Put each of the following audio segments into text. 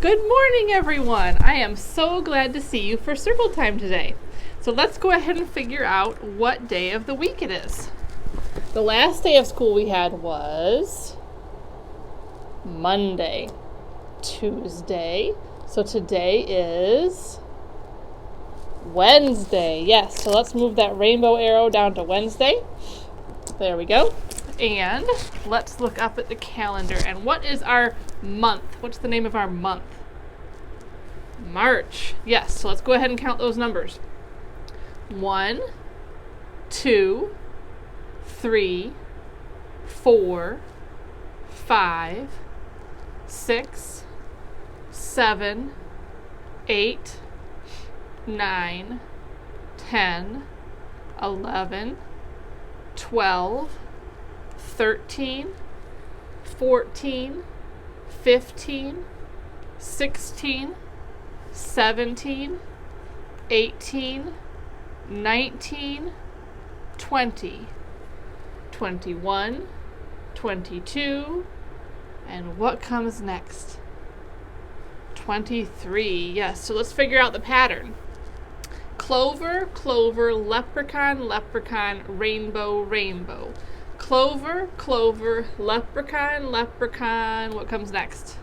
Good morning, everyone. I am so glad to see you for circle time today. So let's go ahead and figure out what day of the week it is. The last day of school we had was Monday, Tuesday. So today is Wednesday. Yes, so let's move that rainbow arrow down to Wednesday. There we go. And let's look up at the calendar. And what is our month? What's the name of our month? March. Yes, so let's go ahead and count those numbers. 1, 2, 3, 4, 5, 6, 7, 8, 9, 10, 11, 12, 13, 14, 15, 16, 17, 18, 19, 20, 21, 22, and what comes next? 23. Yes, so let's figure out the pattern. Clover, clover, leprechaun, leprechaun, rainbow, rainbow. Clover, clover, leprechaun, leprechaun. What comes next?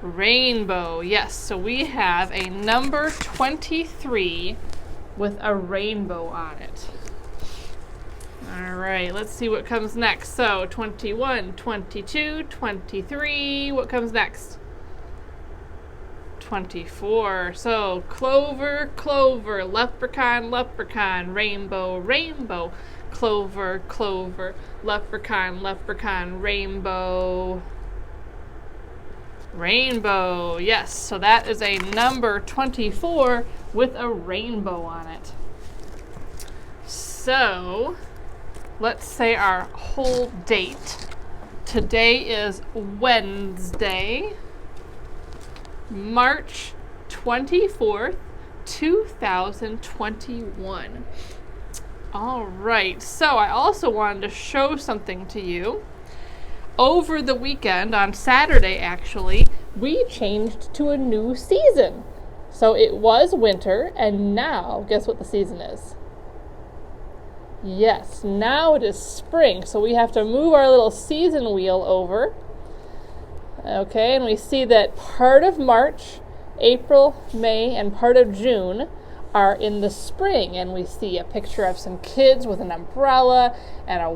Rainbow. Yes, so we have a number 23 with a rainbow on it. All right, let's see what comes next. So 21, 22, 23. What comes next? 24. So clover, clover, leprechaun, leprechaun, rainbow, rainbow. Clover, clover, leprechaun, leprechaun, rainbow, rainbow. Yes, so that is a number 24 with a rainbow on it. So let's say our whole date. Today is Wednesday, March 24th, 2021. All right, so I also wanted to show something to you. Over the weekend, on Saturday actually, we changed to a new season. So it was winter, and now, guess what the season is? Yes, now it is spring, so we have to move our little season wheel over. Okay, and we see that part of March, April, May, and part of June are in the spring, and we see a picture of some kids with an umbrella and a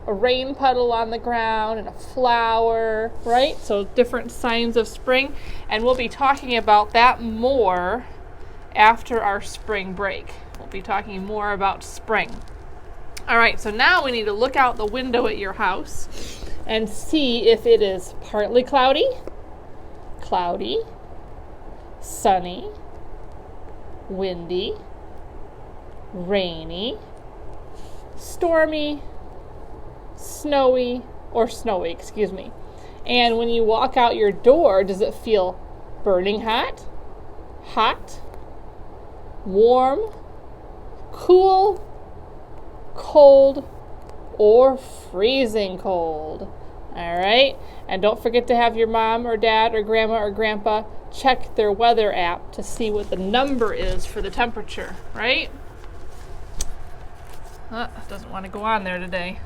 rain puddle on the ground and a flower, right? So different signs of spring, and we'll be talking about that more after our spring break. We'll be talking more about spring. All right, so now we need to look out the window at your house and see if it is partly cloudy, cloudy, sunny, windy, rainy, stormy, snowy, excuse me. And when you walk out your door, does it feel burning hot, hot, warm, cool, cold, or freezing cold? All right, and don't forget to have your mom or dad or grandma or grandpa check their weather app to see what the number is for the temperature, right? Doesn't want to go on there today.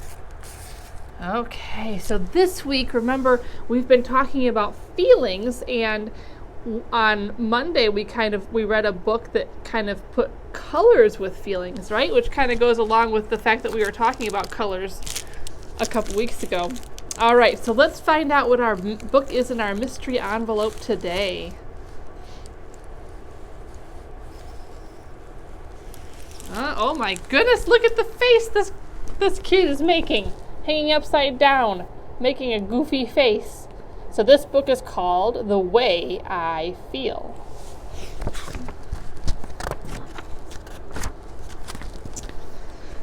Okay, so this week, remember, we've been talking about feelings, and on Monday we read a book that kind of put colors with feelings, right? Which kind of goes along with the fact that we were talking about colors a couple weeks ago. All right, so let's find out what our book is in our mystery envelope today. Oh my goodness, look at the face this kid is making. Hanging upside down, making a goofy face. So this book is called The Way I Feel.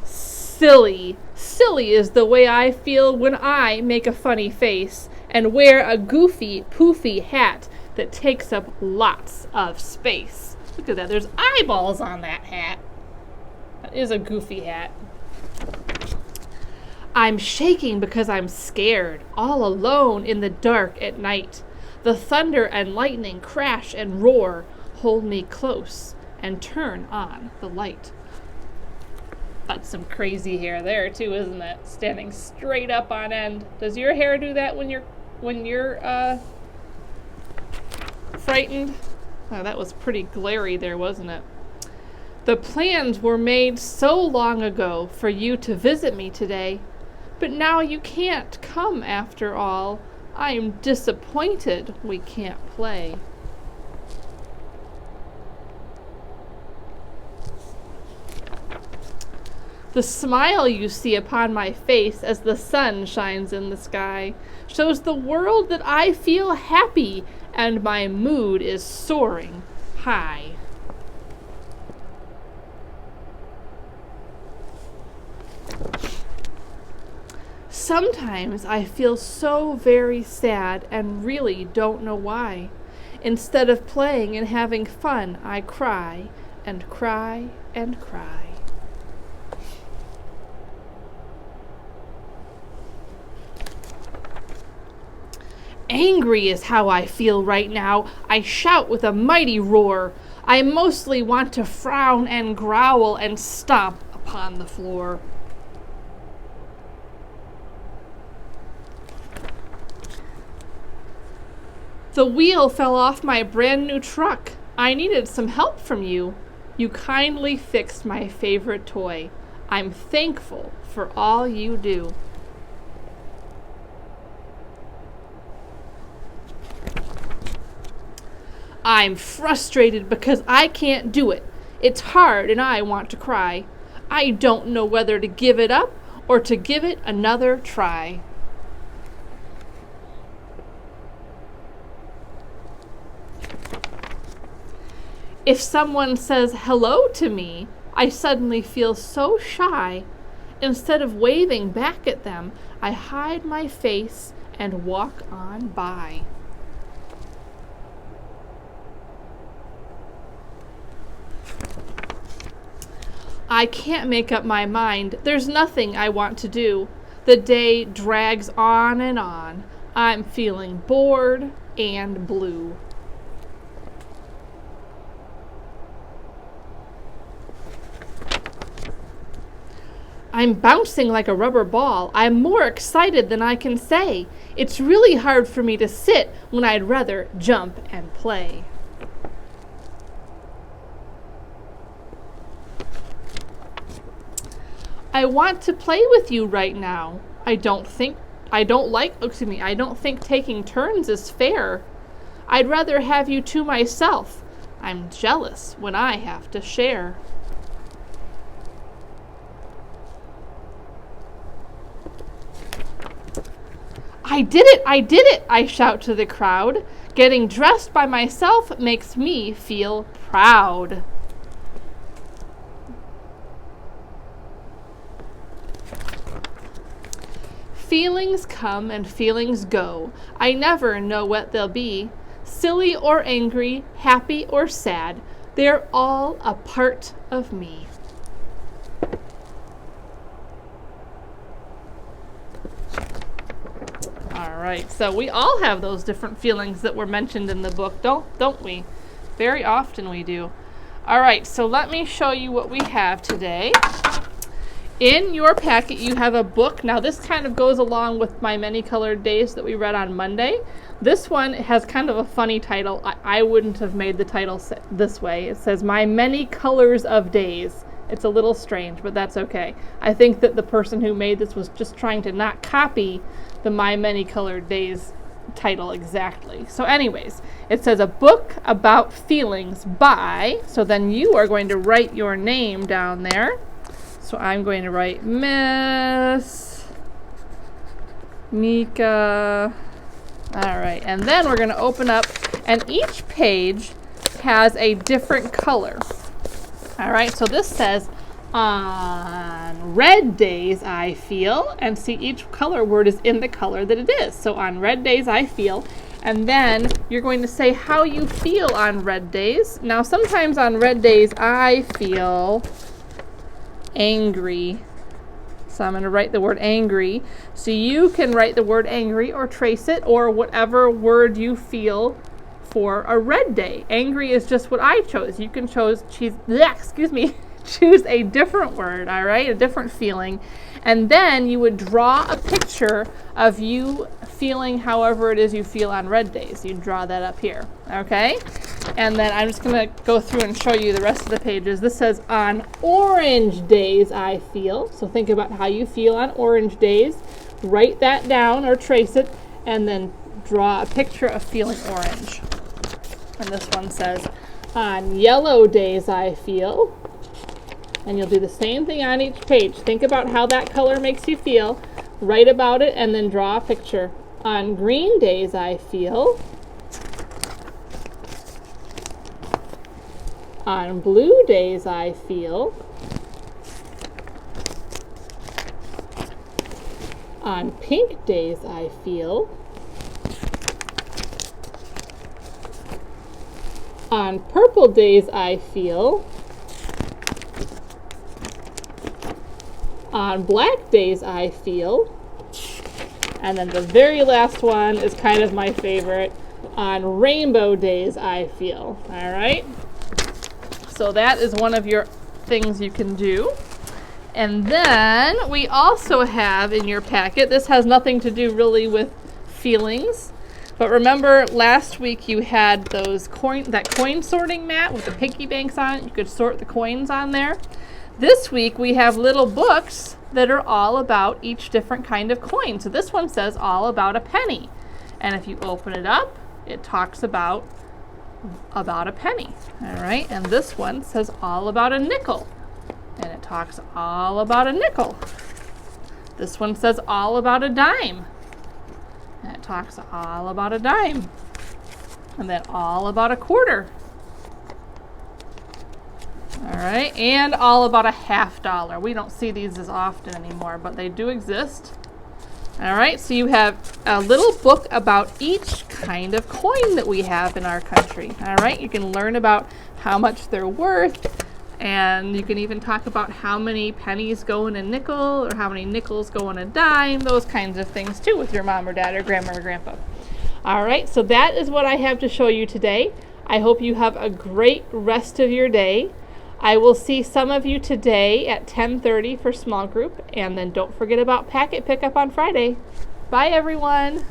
Silly. Silly is the way I feel when I make a funny face and wear a goofy, poofy hat that takes up lots of space. Look at that. There's eyeballs on that hat. That is a goofy hat. I'm shaking because I'm scared, all alone in the dark at night. The thunder and lightning crash and roar. Hold me close and turn on the light. That's some crazy hair there too, isn't it? Standing straight up on end. Does your hair do that when you're frightened? Oh, that was pretty glary there, wasn't it? The plans were made so long ago for you to visit me today, but now you can't come after all. I am disappointed we can't play. The smile you see upon my face as the sun shines in the sky shows the world that I feel happy and my mood is soaring high. Sometimes I feel so very sad and really don't know why. Instead of playing and having fun, I cry and cry and cry. Angry is how I feel right now. I shout with a mighty roar. I mostly want to frown and growl and stomp upon the floor. The wheel fell off my brand new truck. I needed some help from you. You kindly fixed my favorite toy. I'm thankful for all you do. I'm frustrated because I can't do it. It's hard and I want to cry. I don't know whether to give it up or to give it another try. If someone says hello to me, I suddenly feel so shy. Instead of waving back at them, I hide my face and walk on by. I can't make up my mind. There's nothing I want to do. The day drags on and on. I'm feeling bored and blue. I'm bouncing like a rubber ball. I'm more excited than I can say. It's really hard for me to sit when I'd rather jump and play. I want to play with you right now. I don't think taking turns is fair. I'd rather have you to myself. I'm jealous when I have to share. I did it, I shout to the crowd. Getting dressed by myself makes me feel proud. Feelings come and feelings go. I never know what they'll be. Silly or angry, happy or sad, they're all a part of me. All right, so we all have those different feelings that were mentioned in the book, don't we? Very often we do. All right, so let me show you what we have today. In your packet, you have a book. Now, this kind of goes along with my Many Colored Days that we read on Monday. This one has kind of a funny title. I wouldn't have made the title this way. It says, My Many Colors of Days. It's a little strange, but that's okay. I think that the person who made this was just trying to not copy the My Many Colored Days title exactly. So anyways, it says a book about feelings by, so then you are going to write your name down there. So I'm going to write Miss Mika. All right, and then we're going to open up, and each page has a different color. All right, so this says, on red days I feel, and see each color word is in the color that it is. So on red days I feel, and then you're going to say how you feel on red days. Now sometimes on red days I feel angry. So I'm going to write the word angry. So you can write the word angry or trace it or whatever word you feel for a red day. Angry is just what I chose. You can choose a different word, all right? A different feeling. And then you would draw a picture of you feeling however it is you feel on red days. You draw that up here, okay? And then I'm just going to go through and show you the rest of the pages. This says, on orange days I feel. So think about how you feel on orange days. Write that down or trace it, and then draw a picture of feeling orange. And this one says, on yellow days I feel. And you'll do the same thing on each page. Think about how that color makes you feel. Write about it and then draw a picture. On green days I feel. On blue days I feel. On pink days I feel. On purple days I feel. On black days I feel. And then the very last one is kind of my favorite. On rainbow days I feel. All right? So that is one of your things you can do. And then we also have in your packet, this has nothing to do really with feelings, but remember last week you had that coin sorting mat with the piggy banks on it. You could sort the coins on there. This week we have little books that are all about each different kind of coin. So this one says all about a penny. And if you open it up, it talks about a penny. All right, and this one says all about a nickel. And it talks all about a nickel. This one says all about a dime. And it talks all about a dime. And then all about a quarter. All right, and all about a $50. We don't see these as often anymore, but they do exist. All right, so you have a little book about each kind of coin that we have in our country. All right, you can learn about how much they're worth, and you can even talk about how many pennies go in a nickel or how many nickels go in a dime, those kinds of things too with your mom or dad or grandma or grandpa. All right, so that is what I have to show you today. I hope you have a great rest of your day. I will see some of you today at 10:30 for small group, and then don't forget about packet pickup on Friday. Bye, everyone.